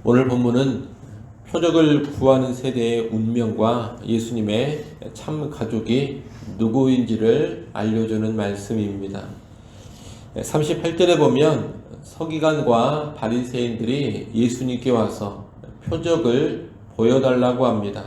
오늘 본문은 표적을 구하는 세대의 운명과 예수님의 참 가족이 누구인지를 알려주는 말씀입니다. 38절에 보면 서기관과 바리새인들이 예수님께 와서 표적을 보여달라고 합니다.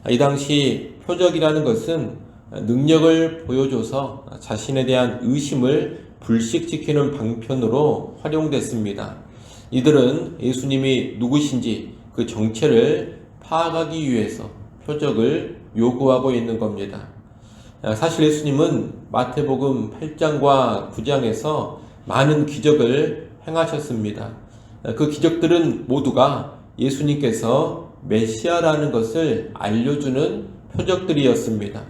이 당시 표적이라는 것은 능력을 보여줘서 자신에 대한 의심을 불식시키는 방편으로 활용됐습니다. 이들은 예수님이 누구신지 그 정체를 파악하기 위해서 표적을 요구하고 있는 겁니다. 사실 예수님은 마태복음 8장과 9장에서 많은 기적을 행하셨습니다. 그 기적들은 모두가 예수님께서 메시아라는 것을 알려주는 표적들이었습니다.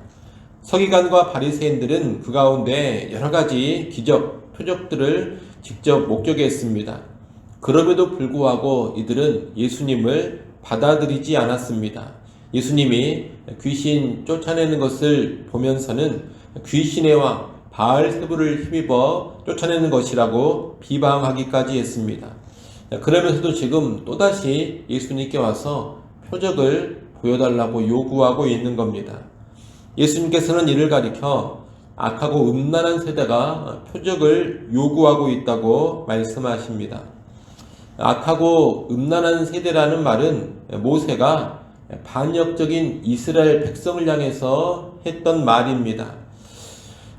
서기관과 바리새인들은 그 가운데 여러 가지 기적, 표적들을 직접 목격했습니다. 그럼에도 불구하고 이들은 예수님을 받아들이지 않았습니다. 예수님이 귀신 쫓아내는 것을 보면서는 귀신의 왕 바알세불을 힘입어 쫓아내는 것이라고 비방하기까지 했습니다. 그러면서도 지금 또다시 예수님께 와서 표적을 보여달라고 요구하고 있는 겁니다. 예수님께서는 이를 가리켜 악하고 음란한 세대가 표적을 요구하고 있다고 말씀하십니다. 악하고 음란한 세대라는 말은 모세가 반역적인 이스라엘 백성을 향해서 했던 말입니다.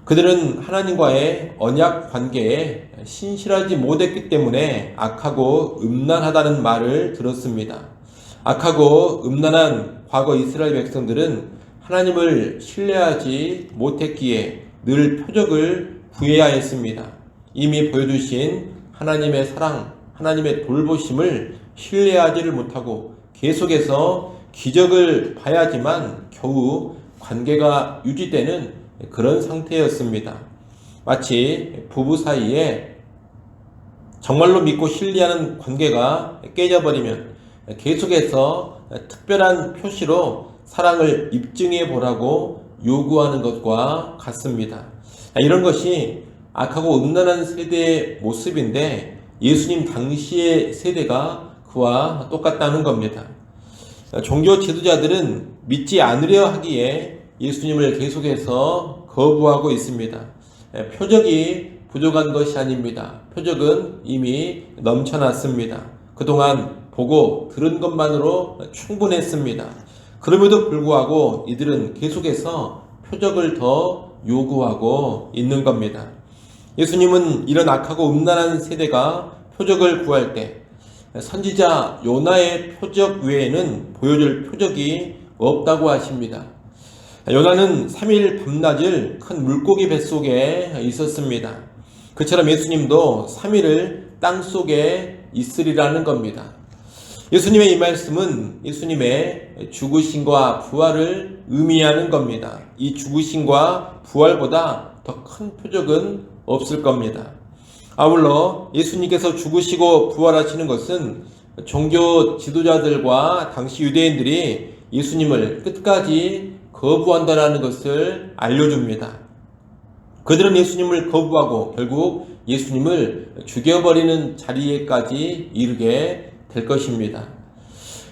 그들은 하나님과의 언약 관계에 신실하지 못했기 때문에 악하고 음란하다는 말을 들었습니다. 악하고 음란한 과거 이스라엘 백성들은 하나님을 신뢰하지 못했기에 늘 표적을 구해야 했습니다. 이미 보여주신 하나님의 사랑, 하나님의 돌보심을 신뢰하지를 못하고 계속해서 기적을 봐야지만 겨우 관계가 유지되는 그런 상태였습니다. 마치 부부 사이에 정말로 믿고 신뢰하는 관계가 깨져버리면 계속해서 특별한 표시로 사랑을 입증해 보라고 요구하는 것과 같습니다. 이런 것이 악하고 음란한 세대의 모습인데 예수님 당시의 세대가 그와 똑같다는 겁니다. 종교 지도자들은 믿지 않으려 하기에 예수님을 계속해서 거부하고 있습니다. 표적이 부족한 것이 아닙니다. 표적은 이미 넘쳐났습니다. 그동안 보고 들은 것만으로 충분했습니다. 그럼에도 불구하고 이들은 계속해서 표적을 더 요구하고 있는 겁니다. 예수님은 이런 악하고 음란한 세대가 표적을 구할 때 선지자 요나의 표적 외에는 보여줄 표적이 없다고 하십니다. 요나는 3일 밤낮을 큰 물고기 뱃속에 있었습니다. 그처럼 예수님도 3일을 땅속에 있으리라는 겁니다. 예수님의 이 말씀은 예수님의 죽으심과 부활을 의미하는 겁니다. 이 죽으심과 부활보다 더 큰 표적은 없을 겁니다. 아울러 예수님께서 죽으시고 부활하시는 것은 종교 지도자들과 당시 유대인들이 예수님을 끝까지 거부한다는 것을 알려줍니다. 그들은 예수님을 거부하고 결국 예수님을 죽여버리는 자리에까지 이르게 될 것입니다.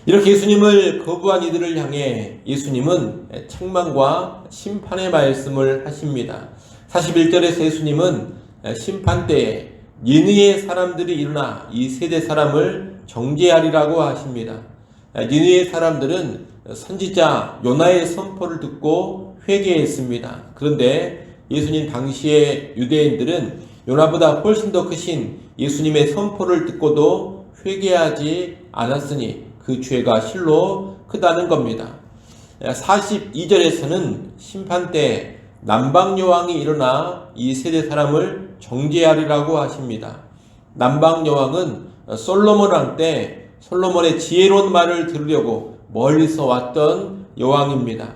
이렇게 예수님을 거부한 이들을 향해 예수님은 책망과 심판의 말씀을 하십니다. 41절에서 예수님은 심판 때에 니느웨 사람들이 일어나 이 세대 사람을 정죄하리라고 하십니다. 니느웨 사람들은 선지자 요나의 선포를 듣고 회개했습니다. 그런데 예수님 당시의 유대인들은 요나보다 훨씬 더 크신 예수님의 선포를 듣고도 회개하지 않았으니 그 죄가 실로 크다는 겁니다. 42절에서는 심판 때 남방여왕이 일어나 이 세대 사람을 정죄하리라고 하십니다. 남방여왕은 솔로몬 왕 때 솔로몬의 지혜로운 말을 들으려고 멀리서 왔던 여왕입니다.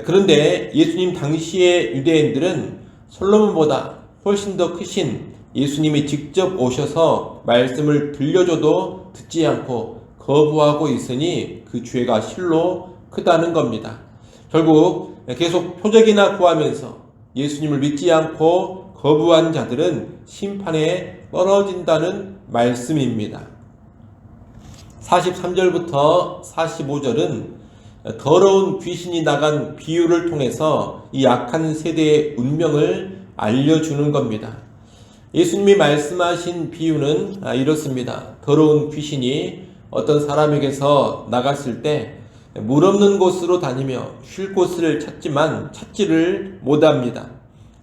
그런데 예수님 당시의 유대인들은 솔로몬보다 훨씬 더 크신 예수님이 직접 오셔서 말씀을 들려줘도 듣지 않고 거부하고 있으니 그 죄가 실로 크다는 겁니다. 결국 계속 표적이나 구하면서 예수님을 믿지 않고 거부한 자들은 심판에 떨어진다는 말씀입니다. 43절부터 45절은 더러운 귀신이 나간 비유를 통해서 이 악한 세대의 운명을 알려주는 겁니다. 예수님이 말씀하신 비유는 이렇습니다. 더러운 귀신이 어떤 사람에게서 나갔을 때 물 없는 곳으로 다니며 쉴 곳을 찾지만 찾지를 못합니다.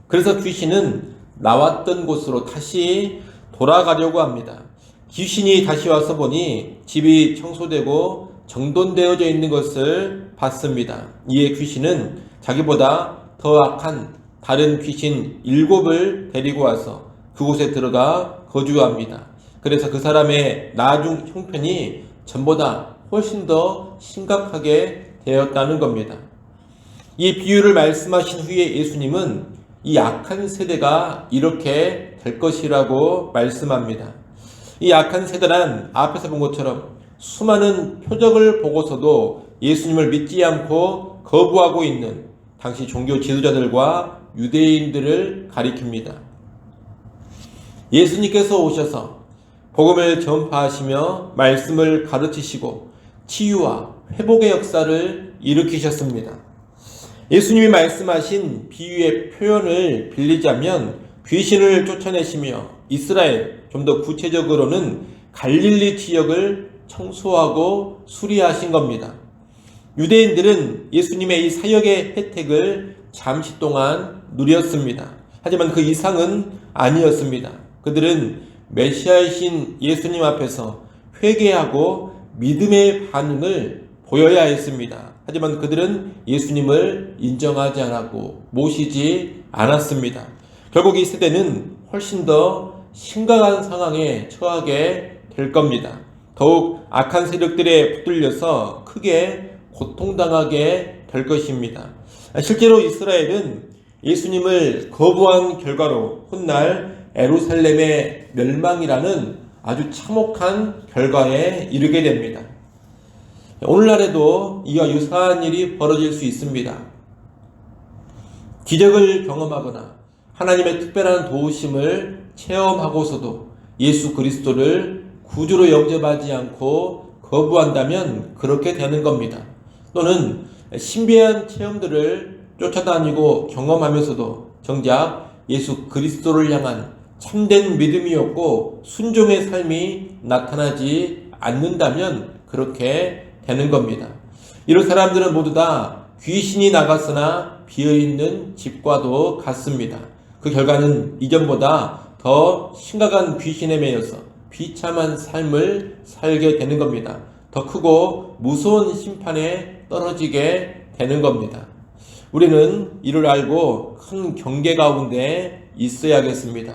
그래서 귀신은 나왔던 곳으로 다시 돌아가려고 합니다. 귀신이 다시 와서 보니 집이 청소되고 정돈되어져 있는 것을 봤습니다. 이에 귀신은 자기보다 더 악한 다른 귀신 7을 데리고 와서 그곳에 들어가 거주합니다. 그래서 그 사람의 나중 형편이 전보다 훨씬 더 심각하게 되었다는 겁니다. 이 비유를 말씀하신 후에 예수님은 이 악한 세대가 이렇게 될 것이라고 말씀합니다. 이 악한 세대란 앞에서 본 것처럼 수많은 표적을 보고서도 예수님을 믿지 않고 거부하고 있는 당시 종교 지도자들과 유대인들을 가리킵니다. 예수님께서 오셔서 복음을 전파하시며 말씀을 가르치시고 치유와 회복의 역사를 일으키셨습니다. 예수님이 말씀하신 비유의 표현을 빌리자면 귀신을 쫓아내시며 이스라엘, 좀 더 구체적으로는 갈릴리 지역을 청소하고 수리하신 겁니다. 유대인들은 예수님의 이 사역의 혜택을 잠시 동안 누렸습니다. 하지만 그 이상은 아니었습니다. 그들은 메시아이신 예수님 앞에서 회개하고 믿음의 반응을 보여야 했습니다. 하지만 그들은 예수님을 인정하지 않았고 모시지 않았습니다. 결국 이 세대는 훨씬 더 심각한 상황에 처하게 될 겁니다. 더욱 악한 세력들에 붙들려서 크게 고통당하게 될 것입니다. 실제로 이스라엘은 예수님을 거부한 결과로 훗날 예루살렘의 멸망이라는 아주 참혹한 결과에 이르게 됩니다. 오늘날에도 이와 유사한 일이 벌어질 수 있습니다. 기적을 경험하거나 하나님의 특별한 도우심을 체험하고서도 예수 그리스도를 구주로 영접하지 않고 거부한다면 그렇게 되는 겁니다. 또는 신비한 체험들을 쫓아다니고 경험하면서도 정작 예수 그리스도를 향한 참된 믿음이 없고 순종의 삶이 나타나지 않는다면 그렇게 되는 겁니다. 이런 사람들은 모두 다 귀신이 나갔으나 비어있는 집과도 같습니다. 그 결과는 이전보다 더 심각한 귀신에 매여서 비참한 삶을 살게 되는 겁니다. 더 크고 무서운 심판에 떨어지게 되는 겁니다. 우리는 이를 알고 큰 경계 가운데 있어야겠습니다.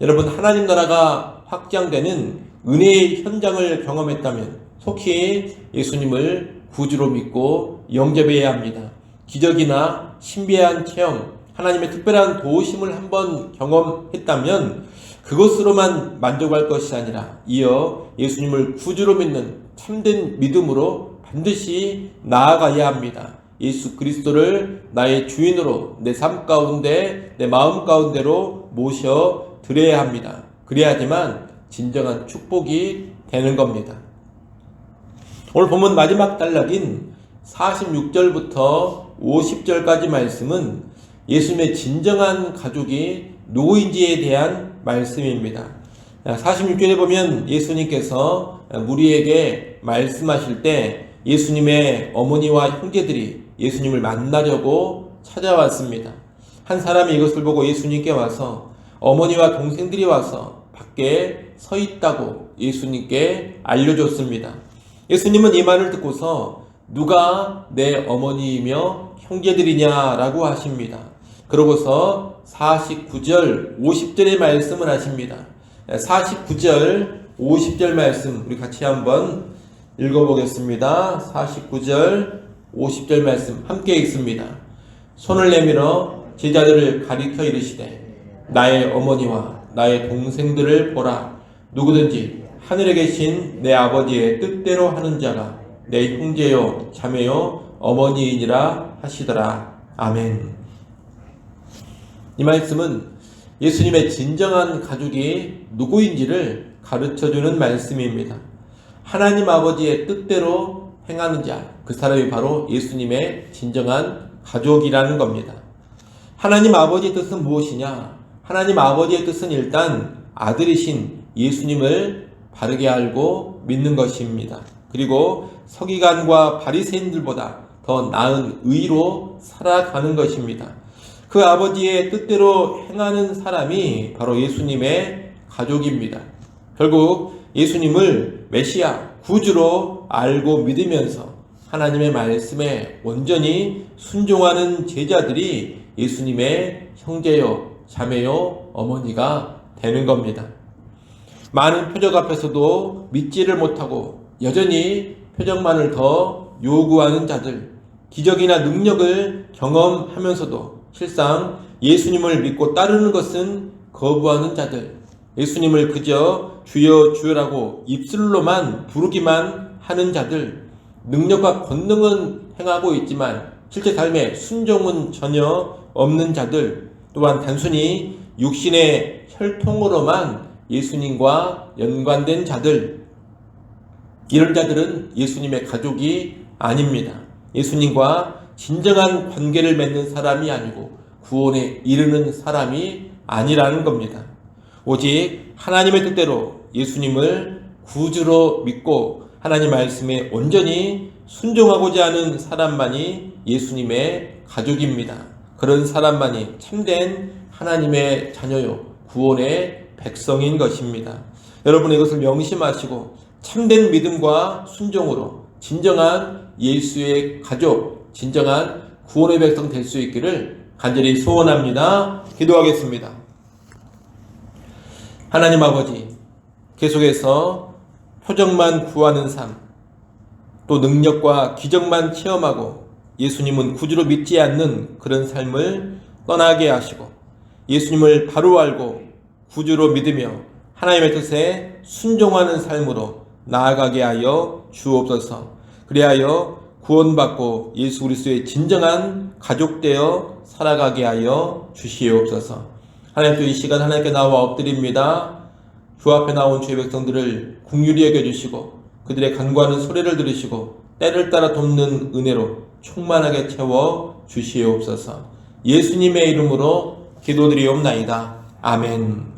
여러분, 하나님 나라가 확장되는 은혜의 현장을 경험했다면 속히 예수님을 구주로 믿고 영접해야 합니다. 기적이나 신비한 체험, 하나님의 특별한 도우심을 한번 경험했다면 그것으로만 만족할 것이 아니라 이어 예수님을 구주로 믿는 참된 믿음으로 반드시 나아가야 합니다. 예수 그리스도를 나의 주인으로 내 삶 가운데 내 마음 가운데로 모셔 드려야 합니다. 그래야지만 진정한 축복이 되는 겁니다. 오늘 본문 마지막 단락인 46절부터 50절까지 말씀은 예수님의 진정한 가족이 누구인지에 대한 말씀입니다. 46절에 보면 예수님께서 무리에게 말씀하실 때 예수님의 어머니와 형제들이 예수님을 만나려고 찾아왔습니다. 한 사람이 이것을 보고 예수님께 와서 어머니와 동생들이 와서 밖에 서 있다고 예수님께 알려줬습니다. 예수님은 이 말을 듣고서 누가 내 어머니이며 형제들이냐라고 하십니다. 그러고서 49절 50절의 말씀을 하십니다. 49절 50절 말씀 우리 같이 한번 읽어보겠습니다. 49절 50절 말씀 함께 읽습니다. 손을 내밀어 제자들을 가리켜 이르시되 나의 어머니와 나의 동생들을 보라. 누구든지 하늘에 계신 내 아버지의 뜻대로 하는 자가 내 형제요 자매요 어머니이니라 하시더라. 아멘. 이 말씀은 예수님의 진정한 가족이 누구인지를 가르쳐주는 말씀입니다. 하나님 아버지의 뜻대로 행하는 자, 그 사람이 바로 예수님의 진정한 가족이라는 겁니다. 하나님 아버지의 뜻은 무엇이냐? 하나님 아버지의 뜻은 일단 아들이신 예수님을 바르게 알고 믿는 것입니다. 그리고 서기관과 바리새인들보다 더 나은 의로 살아가는 것입니다. 그 아버지의 뜻대로 행하는 사람이 바로 예수님의 가족입니다. 결국 예수님을 메시아, 구주로 알고 믿으면서 하나님의 말씀에 온전히 순종하는 제자들이 예수님의 형제요, 자매요, 어머니가 되는 겁니다. 많은 표적 앞에서도 믿지를 못하고 여전히 표적만을 더 요구하는 자들, 기적이나 능력을 경험하면서도 실상 예수님을 믿고 따르는 것은 거부하는 자들, 예수님을 그저 주여 주여라고 입술로만 부르기만 하는 자들, 능력과 권능은 행하고 있지만 실제 삶에 순종은 전혀 없는 자들, 또한 단순히 육신의 혈통으로만 예수님과 연관된 자들, 이런 자들은 예수님의 가족이 아닙니다. 예수님과 진정한 관계를 맺는 사람이 아니고 구원에 이르는 사람이 아니라는 겁니다. 오직 하나님의 뜻대로 예수님을 구주로 믿고 하나님 말씀에 온전히 순종하고자 하는 사람만이 예수님의 가족입니다. 그런 사람만이 참된 하나님의 자녀요, 구원의 백성인 것입니다. 여러분 이것을 명심하시고 참된 믿음과 순종으로 진정한 예수의 가족, 진정한 구원의 백성 될 수 있기를 간절히 소원합니다. 기도하겠습니다. 하나님 아버지, 계속해서 표적만 구하는 삶, 또 능력과 기적만 체험하고 예수님은 구주로 믿지 않는 그런 삶을 떠나게 하시고 예수님을 바로 알고 구주로 믿으며 하나님의 뜻에 순종하는 삶으로 나아가게 하여 주옵소서. 그리하여 구원받고 예수 그리스도의 진정한 가족되어 살아가게 하여 주시옵소서. 하나님 또 이 시간 하나님께 나와 엎드립니다. 주 앞에 나온 주의 백성들을 긍휼히 여겨주시고 그들의 간구하는 소리를 들으시고 때를 따라 돕는 은혜로 충만하게 채워 주시옵소서. 예수님의 이름으로 기도드리옵나이다. 아멘.